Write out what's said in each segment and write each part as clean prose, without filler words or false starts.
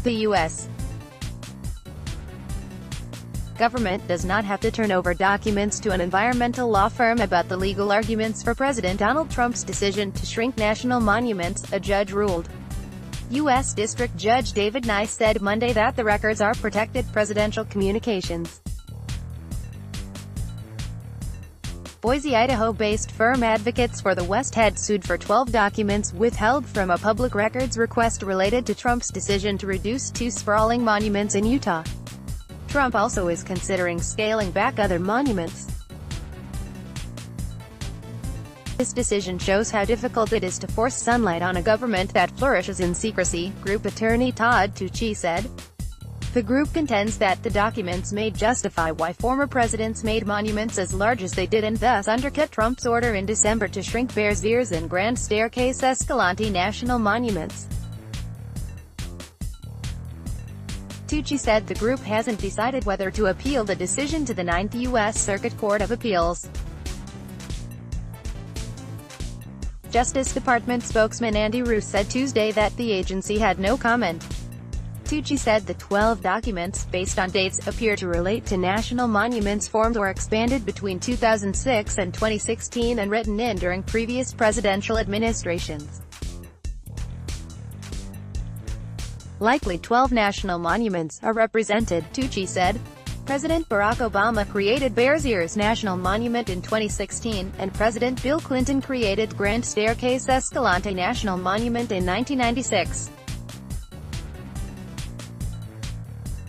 The U.S. government does not have to turn over documents to an environmental law firm about the legal arguments for President Donald Trump's decision to shrink national monuments, a judge ruled. U.S. District Judge David Nice said Monday that the records are protected presidential communications. Boise, Idaho-based firm Advocates for the West had sued for 12 documents withheld from a public records request related to Trump's decision to reduce two sprawling monuments in Utah. Trump also is considering scaling back other monuments. This decision shows how difficult it is to force sunlight on a government that flourishes in secrecy, Group attorney Todd Tucci said. The group contends that the documents may justify why former presidents made monuments as large as they did and thus undercut Trump's order in December to shrink Bears Ears and Grand Staircase Escalante national monuments. Tucci said the group hasn't decided whether to appeal the decision to the Ninth U.S. Circuit Court of Appeals. Justice Department spokesman Andy Roos said Tuesday that the agency had no comment. Tucci said the 12 documents, based on dates, appear to relate to national monuments formed or expanded between 2006 and 2016 and written in during previous presidential administrations. Likely 12 national monuments are represented, Tucci said. President Barack Obama created Bears Ears National Monument in 2016, and President Bill Clinton created Grand Staircase Escalante National Monument in 1996.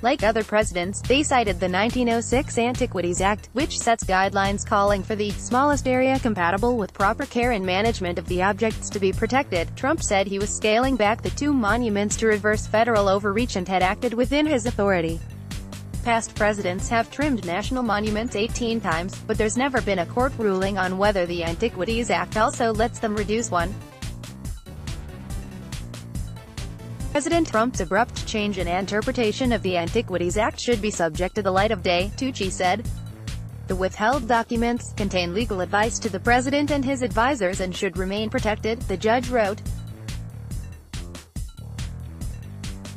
Like other presidents, they cited the 1906 Antiquities Act, which sets guidelines calling for the smallest area compatible with proper care and management of the objects to be protected. Trump said he was scaling back the two monuments to reverse federal overreach and had acted within his authority. Past presidents have trimmed national monuments 18 times, but there's never been a court ruling on whether the Antiquities Act also lets them reduce one. President Trump's abrupt change in interpretation of the Antiquities Act should be subject to the light of day, Tucci said. The withheld documents contain legal advice to the president and his advisors and should remain protected, the judge wrote.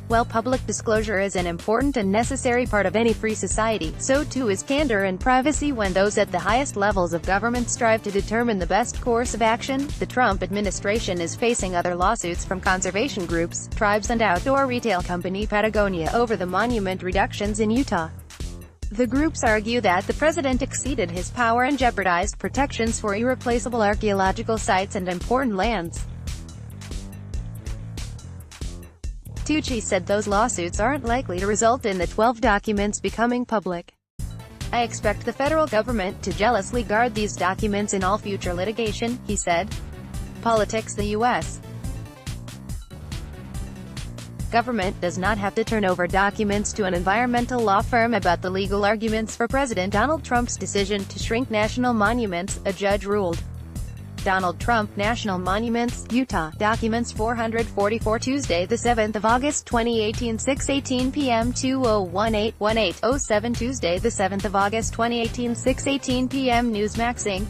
While public disclosure is an important and necessary part of any free society, so too is candor and privacy when those at the highest levels of government strive to determine the best course of action. The Trump administration is facing other lawsuits from conservation groups, tribes and outdoor retail company Patagonia over the monument reductions in Utah. The groups argue that the president exceeded his power and jeopardized protections for irreplaceable archaeological sites and important lands. Tucci said those lawsuits aren't likely to result in the 12 documents becoming public. I expect the federal government to jealously guard these documents in all future litigation, he said. Politics. The U.S. government does not have to turn over documents to an environmental law firm about the legal arguments for President Donald Trump's decision to shrink national monuments, a judge ruled. Donald Trump National Monuments, Utah, Documents 444 Tuesday 7 August 2018 6:18 p.m. 2018-18-07 Tuesday 7 August 2018 6:18 p.m. Newsmax Inc.